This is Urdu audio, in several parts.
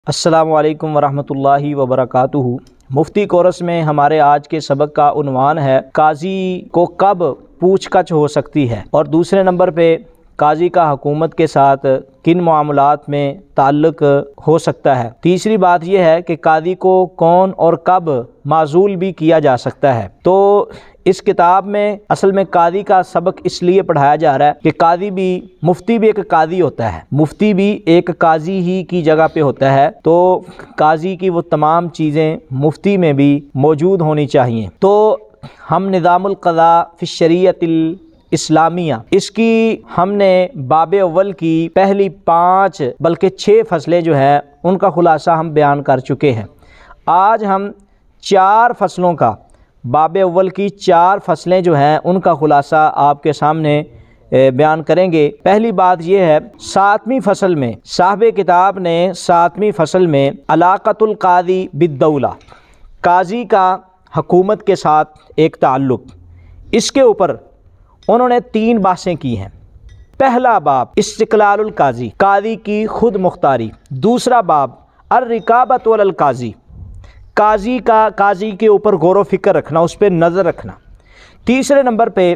السلام علیکم ورحمۃ اللہ وبرکاتہ۔ مفتی کورس میں ہمارے آج کے سبق کا عنوان ہے قاضی کو کب پوچھ گچھ ہو سکتی ہے، اور دوسرے نمبر پہ قاضی کا حکومت کے ساتھ کن معاملات میں تعلق ہو سکتا ہے۔ تیسری بات یہ ہے کہ قاضی کو کون اور کب معزول بھی کیا جا سکتا ہے۔ تو اس کتاب میں اصل میں قاضی کا سبق اس لیے پڑھایا جا رہا ہے کہ قاضی بھی، مفتی بھی ایک قاضی ہوتا ہے، مفتی بھی ایک قاضی ہی کی جگہ پہ ہوتا ہے، تو قاضی کی وہ تمام چیزیں مفتی میں بھی موجود ہونی چاہیے۔ تو ہم نظام القضاء فی الشریعۃ اسلامیہ، اس کی ہم نے باب اول کی پہلی 5 بلکہ 6 فصلیں جو ہیں ان کا خلاصہ ہم بیان کر چکے ہیں۔ آج ہم 4 فصلوں کا، باب اول کی 4 فصلیں جو ہیں ان کا خلاصہ آپ کے سامنے بیان کریں گے۔ پہلی بات یہ ہے، 7ویں فصل میں صاحب کتاب نے 7ویں فصل میں علاقۃ القاضی بالدولہ، قاضی کا حکومت کے ساتھ ایک تعلق، اس کے اوپر انہوں نے 3 بحثیں کی ہیں۔ پہلا باب استقلال القاضی، قاضی کی خود مختاری۔ دوسرا باب الرقابۃ علی القاضی، قاضی کے اوپر غور و فکر رکھنا، اس پہ نظر رکھنا۔ تیسرے نمبر پہ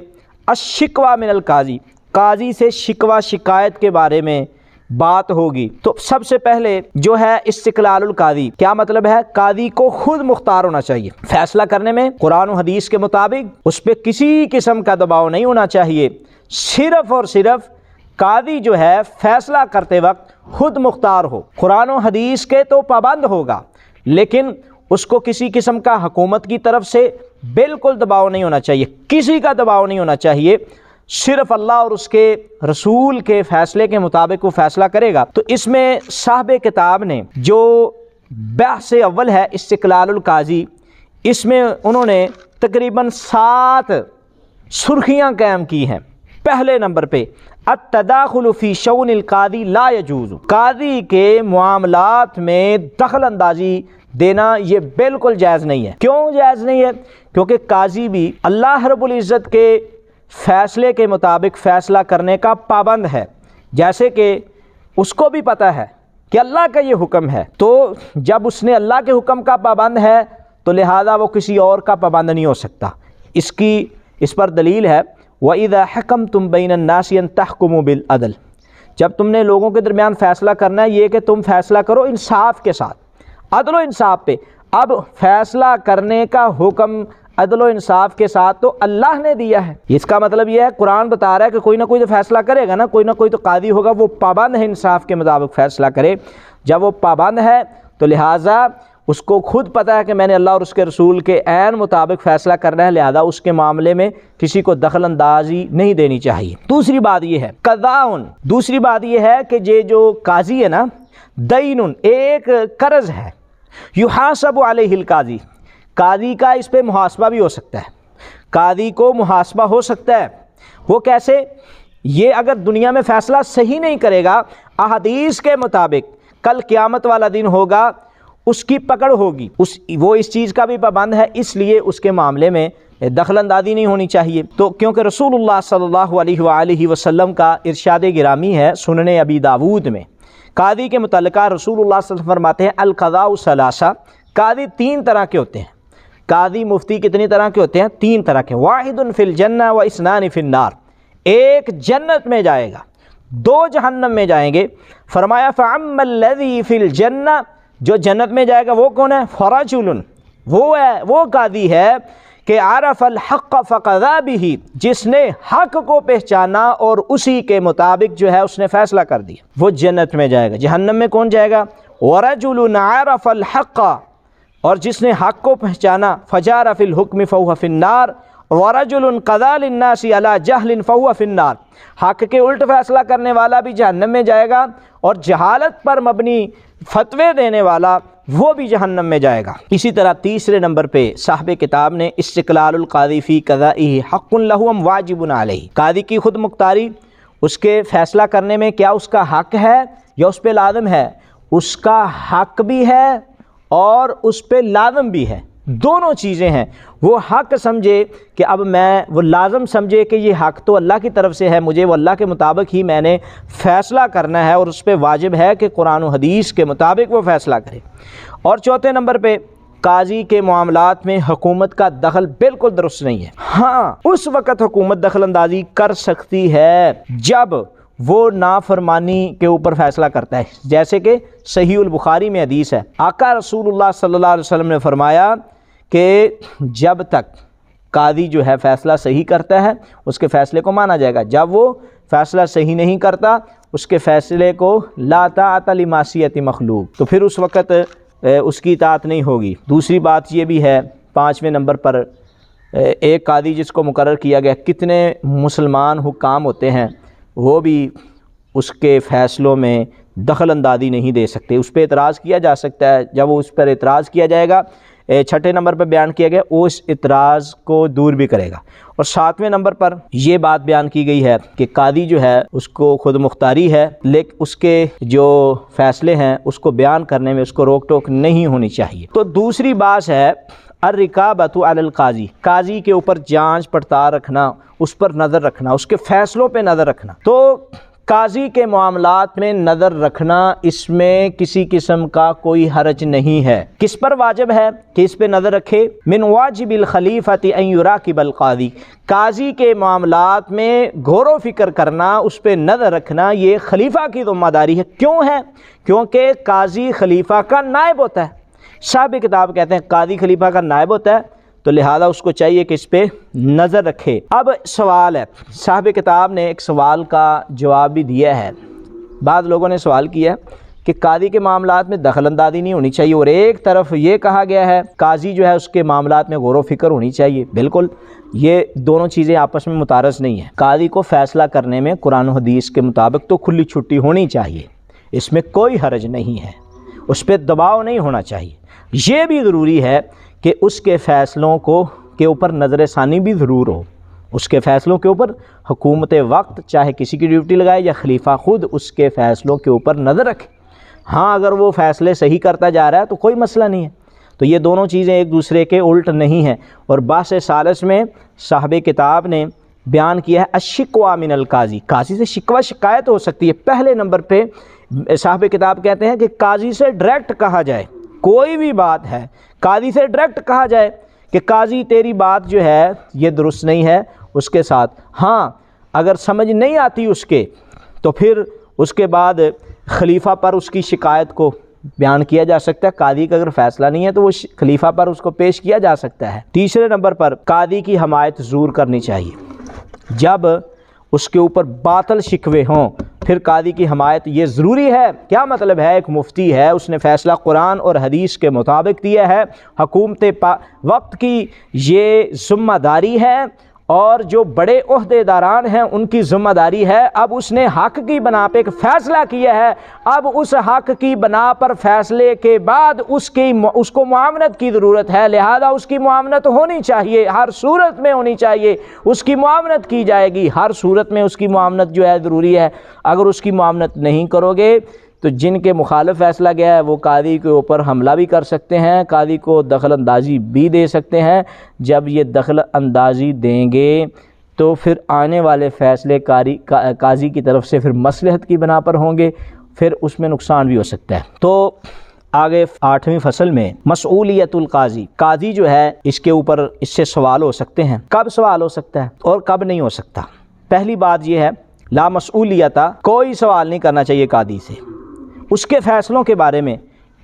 الشکوہ من القاضی، قاضی سے شکوہ شکایت کے بارے میں بات ہوگی۔ تو سب سے پہلے جو ہے استقلال القاضی، کیا مطلب ہے؟ قاضی کو خود مختار ہونا چاہیے فیصلہ کرنے میں، قرآن و حدیث کے مطابق اس پہ کسی قسم کا دباؤ نہیں ہونا چاہیے۔ صرف اور صرف قاضی جو ہے فیصلہ کرتے وقت خود مختار ہو، قرآن و حدیث کے تو پابند ہوگا، لیکن اس کو کسی قسم کا حکومت کی طرف سے بالکل دباؤ نہیں ہونا چاہیے، کسی کا دباؤ نہیں ہونا چاہیے، صرف اللہ اور اس کے رسول کے فیصلے کے مطابق وہ فیصلہ کرے گا۔ تو اس میں صاحب کتاب نے جو بحث اول ہے استقلال القاضی، اس میں انہوں نے تقریباً 7 سرخیاں قائم کی ہیں۔ پہلے نمبر پہ التداخل فی شؤون القاضی لا یجوز، قاضی کے معاملات میں دخل اندازی دینا یہ بالکل جائز نہیں ہے۔ کیوں جائز نہیں ہے؟ کیونکہ قاضی بھی اللہ رب العزت کے فیصلے کے مطابق فیصلہ کرنے کا پابند ہے، جیسے کہ اس کو بھی پتہ ہے کہ اللہ کا یہ حکم ہے، تو جب اس نے اللہ کے حکم کا پابند ہے تو لہذا وہ کسی اور کا پابند نہیں ہو سکتا۔ اس پر دلیل ہے وَإِذَا حَكَمْتُمْ بَيْنَ النَّاسِ أَن تَحْكُمُوا بِالْعَدْلِ، جب تم نے لوگوں کے درمیان فیصلہ کرنا ہے یہ کہ تم فیصلہ کرو انصاف کے ساتھ، عدل و انصاف پہ۔ اب فیصلہ کرنے کا حکم عدل و انصاف کے ساتھ تو اللہ نے دیا ہے، اس کا مطلب یہ ہے قرآن بتا رہا ہے کہ کوئی نہ کوئی تو فیصلہ کرے گا نا، کوئی نہ کوئی تو قاضی ہوگا، وہ پابند ہے انصاف کے مطابق فیصلہ کرے۔ جب وہ پابند ہے تو لہٰذا اس کو خود پتہ ہے کہ میں نے اللہ اور اس کے رسول کے عین مطابق فیصلہ کرنا ہے، لہذا اس کے معاملے میں کسی کو دخل اندازی نہیں دینی چاہیے۔ دوسری بات یہ ہے قضاءٌ، دوسری بات یہ ہے کہ یہ جو قاضی ہے نا، دین، ایک قرض ہے، یحاسب علیہ القاضی، قاضی کا اس پہ محاسبہ بھی ہو سکتا ہے، قاضی کو محاسبہ ہو سکتا ہے۔ وہ کیسے؟ یہ اگر دنیا میں فیصلہ صحیح نہیں کرے گا احادیث کے مطابق، کل قیامت والا دن ہوگا، اس کی پکڑ ہوگی، وہ اس چیز کا بھی پابند ہے، اس لیے اس کے معاملے میں دخل اندازی نہیں ہونی چاہیے۔ تو کیونکہ رسول اللہ صلی اللہ علیہ وآلہ وسلم کا ارشاد گرامی ہے سنن ابی داود میں، قاضی کے متعلقہ رسول اللہ صلی اللہ علیہ وسلم فرماتے ہیں القضاء ثلاثہ، قاضی 3 طرح کے ہوتے ہیں۔ قاضی مفتی کتنی طرح کے ہوتے ہیں؟ 3 طرح کے، واحد فی الجنہ و اثنان فی النار، ایک جنت میں جائے گا، 2 جہنم میں جائیں گے۔ فرمایا فاما الذی فی الجنہ، جو جنت میں جائے گا وہ کون ہے؟ فرجل، وہ قاضی ہے کہ عرف الحق فقضى بہ، جس نے حق کو پہچانا اور اسی کے مطابق جو ہے اس نے فیصلہ کر دیا، وہ جنت میں جائے گا۔ جہنم میں کون جائے گا؟ ورجل عرف الحق، اور جس نے حق کو پہچانا فجار فی الحکم فهو فی النار، ورجل قضى للناس علی جہل فهو فی النار، حق کے الٹ فیصلہ کرنے والا بھی جہنم میں جائے گا، اور جہالت پر مبنی فتوے دینے والا وہ بھی جہنم میں جائے گا۔ اسی طرح تیسرے نمبر پہ صاحب کتاب نے استقلال القاضی فی قضائہ حق لہ ام واجب علیہ، قاضی کی خود مختاری، اس کے فیصلہ کرنے میں کیا اس کا حق ہے یا اس پہ لازم ہے؟ اس کا حق بھی ہے اور اس پہ لازم بھی ہے، دونوں چیزیں ہیں، وہ حق سمجھے کہ اب میں، وہ لازم سمجھے کہ یہ حق تو اللہ کی طرف سے ہے، مجھے وہ اللہ کے مطابق ہی میں نے فیصلہ کرنا ہے، اور اس پہ واجب ہے کہ قرآن و حدیث کے مطابق وہ فیصلہ کرے۔ اور چوتھے نمبر پہ قاضی کے معاملات میں حکومت کا دخل بالکل درست نہیں ہے۔ ہاں، اس وقت حکومت دخل اندازی کر سکتی ہے جب وہ نافرمانی کے اوپر فیصلہ کرتا ہے، جیسے کہ صحیح البخاری میں حدیث ہے، آقا رسول اللہ صلی اللہ علیہ وسلم نے فرمایا کہ جب تک قاضی جو ہے فیصلہ صحیح کرتا ہے اس کے فیصلے کو مانا جائے گا، جب وہ فیصلہ صحیح نہیں کرتا اس کے فیصلے کو لا طاعت لمعصیت مخلوق، تو پھر اس وقت اس کی اطاعت نہیں ہوگی۔ دوسری بات یہ بھی ہے 5ویں نمبر پر، ایک قاضی جس کو مقرر کیا گیا، کتنے مسلمان حکام ہوتے ہیں وہ بھی اس کے فیصلوں میں دخل اندازی نہیں دے سکتے، اس پہ اعتراض کیا جا سکتا ہے، جب وہ اس پر اعتراض کیا جائے گا، 6 نمبر پر بیان کیا گیا، وہ اس اعتراض کو دور بھی کرے گا۔ اور 7ویں نمبر پر یہ بات بیان کی گئی ہے کہ قاضی جو ہے اس کو خود مختاری ہے، لیکن اس کے جو فیصلے ہیں اس کو بیان کرنے میں اس کو روک ٹوک نہیں ہونی چاہیے۔ تو دوسری بات ہے الرقابۃ علی القاضی، قاضی کے اوپر جانچ پڑتال رکھنا، اس پر نظر رکھنا، اس کے فیصلوں پہ نظر رکھنا۔ تو قاضی کے معاملات میں نظر رکھنا، اس میں کسی قسم کا کوئی حرج نہیں ہے۔ کس پر واجب ہے کہ اس پہ نظر رکھے؟ من واجب الخلیفۃ ان یراقب القاضی، قاضی کے معاملات میں غور و فکر کرنا، اس پہ نظر رکھنا، یہ خلیفہ کی ذمہ داری ہے۔ کیوں ہے؟ کیونکہ قاضی خلیفہ کا نائب ہوتا ہے۔ صاحب کتاب کہتے ہیں قاضی خلیفہ کا نائب ہوتا ہے، تو لہذا اس کو چاہیے کہ اس پہ نظر رکھے۔ اب سوال ہے، صاحب کتاب نے ایک سوال کا جواب بھی دیا ہے۔ بعض لوگوں نے سوال کیا کہ قاضی کے معاملات میں دخل اندازی نہیں ہونی چاہیے، اور ایک طرف یہ کہا گیا ہے قاضی جو ہے اس کے معاملات میں غور و فکر ہونی چاہیے۔ بالکل، یہ دونوں چیزیں آپس میں متعارض نہیں ہیں۔ قاضی کو فیصلہ کرنے میں قرآن و حدیث کے مطابق تو کھلی چھٹی ہونی چاہیے، اس میں کوئی حرج نہیں ہے، اس پہ دباؤ نہیں ہونا چاہیے۔ یہ بھی ضروری ہے کہ اس کے فیصلوں کے اوپر نظر ثانی بھی ضرور ہو، اس کے فیصلوں کے اوپر حکومت وقت چاہے کسی کی ڈیوٹی لگائے یا خلیفہ خود اس کے فیصلوں کے اوپر نظر رکھے۔ ہاں، اگر وہ فیصلے صحیح کرتا جا رہا ہے تو کوئی مسئلہ نہیں ہے۔ تو یہ دونوں چیزیں ایک دوسرے کے الٹ نہیں ہیں۔ اور بحث ثالث میں صاحب کتاب نے بیان کیا ہے الشکویٰ من القاضی، قاضی سے شکوہ شکایت ہو سکتی ہے۔ پہلے نمبر پہ صاحب کتاب کہتے ہیں کہ قاضی سے ڈائریکٹ کہا جائے، کوئی بھی بات ہے قاضی سے ڈائریکٹ کہا جائے کہ قاضی تیری بات جو ہے یہ درست نہیں ہے، اس کے ساتھ ہاں اگر سمجھ نہیں آتی اس کے، تو پھر اس کے بعد خلیفہ پر اس کی شکایت کو بیان کیا جا سکتا ہے۔ قاضی کا اگر فیصلہ نہیں ہے تو وہ خلیفہ پر اس کو پیش کیا جا سکتا ہے۔ تیسرے نمبر پر قاضی کی حمایت ضرور کرنی چاہیے، جب اس کے اوپر باطل شکوے ہوں پھر قاضی کی حمایت یہ ضروری ہے۔ کیا مطلب ہے؟ ایک مفتی ہے، اس نے فیصلہ قرآن اور حدیث کے مطابق دیا ہے، حکومت وقت کی یہ ذمہ داری ہے، اور جو بڑے عہدے داران ہیں ان کی ذمہ داری ہے۔ اب اس نے حق کی بنا پہ ایک فیصلہ کیا ہے، اب اس حق کی بنا پر فیصلے کے بعد اس کو معاونت کی ضرورت ہے، لہذا اس کی معاونت ہونی چاہیے، ہر صورت میں ہونی چاہیے، اس کی معاونت کی جائے گی، ہر صورت میں اس کی معاونت جو ہے ضروری ہے۔ اگر اس کی معاونت نہیں کرو گے تو جن کے مخالف فیصلہ گیا ہے وہ قاضی کے اوپر حملہ بھی کر سکتے ہیں، قاضی کو دخل اندازی بھی دے سکتے ہیں۔ جب یہ دخل اندازی دیں گے تو پھر آنے والے فیصلے قاضی کی طرف سے پھر مصلحت کی بنا پر ہوں گے، پھر اس میں نقصان بھی ہو سکتا ہے۔ تو آگے 8ویں فصل میں مسئولیت القاضی، قاضی جو ہے اس کے اوپر اس سے سوال ہو سکتے ہیں۔ کب سوال ہو سکتا ہے اور کب نہیں ہو سکتا؟ پہلی بات یہ ہے لا مسئولیت، کوئی سوال نہیں کرنا چاہیے قاضی سے اس کے فیصلوں کے بارے میں۔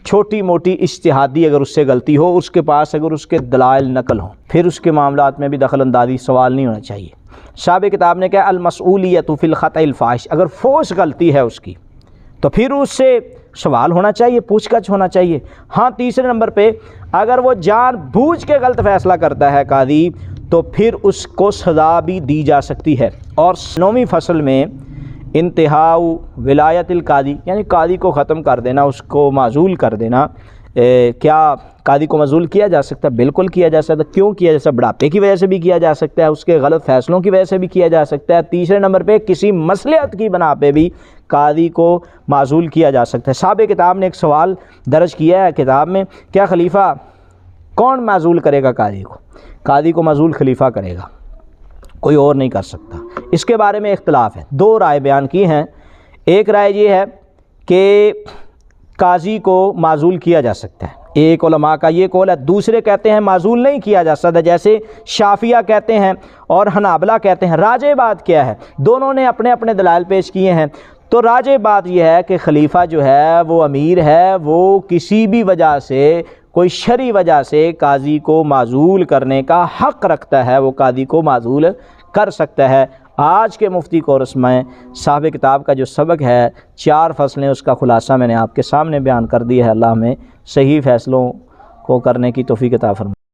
چھوٹی موٹی اجتہادی اگر اس سے غلطی ہو، اس کے پاس اگر اس کے دلائل نقل ہوں، پھر اس کے معاملات میں بھی دخل اندازی سوال نہیں ہونا چاہیے۔ صاحب کتاب نے کہا المسئولیت فی الخطأ الفاحش، اگر فوش غلطی ہے اس کی تو پھر اس سے سوال ہونا چاہیے، پوچھ گچھ ہونا چاہیے۔ ہاں، تیسرے نمبر پہ اگر وہ جان بوجھ کے غلط فیصلہ کرتا ہے قاضی تو پھر اس کو سزا بھی دی جا سکتی ہے۔ اور 9ویں فصل میں انتہا ولایت القاضی، یعنی قاضی کو ختم کر دینا، اس کو معزول کر دینا۔ کیا قاضی کو معزول کیا جا سکتا ہے؟ بالکل کیا جا سکتا ہے۔ کیوں کیا جا سکتا ہے؟ بڑھاپے کی وجہ سے بھی کیا جا سکتا ہے، اس کے غلط فیصلوں کی وجہ سے بھی کیا جا سکتا ہے۔ تیسرے نمبر پہ کسی مصلحت کی بنا پہ بھی قاضی کو معزول کیا جا سکتا ہے۔ صاحب کتاب نے ایک سوال درج کیا ہے کتاب میں، کیا خلیفہ کون معزول کرے گا قاضی کو؟ قاضی کو معزول خلیفہ کرے گا، کوئی اور نہیں کر سکتا۔ اس کے بارے میں اختلاف ہے، دو رائے بیان کی ہیں۔ ایک رائے یہ ہے کہ قاضی کو معزول کیا جا سکتا ہے، ایک علماء کا یہ قول ہے، دوسرے کہتے ہیں معزول نہیں کیا جا سکتا، جیسے شافعیہ کہتے ہیں اور حنابلہ کہتے ہیں۔ راجح بات کیا ہے؟ دونوں نے اپنے اپنے دلائل پیش کیے ہیں، تو راجح بات یہ ہے کہ خلیفہ جو ہے وہ امیر ہے، وہ کسی بھی وجہ سے، کوئی شرعی وجہ سے قاضی کو معزول کرنے کا حق رکھتا ہے، وہ قاضی کو معزول کر سکتا ہے۔ آج کے مفتی کورس میں صاحب کتاب کا جو سبق ہے 4 فصلیں، اس کا خلاصہ میں نے آپ کے سامنے بیان کر دیا ہے۔ اللہ ہمیں صحیح فیصلوں کو کرنے کی توفیق عطا فرمائے۔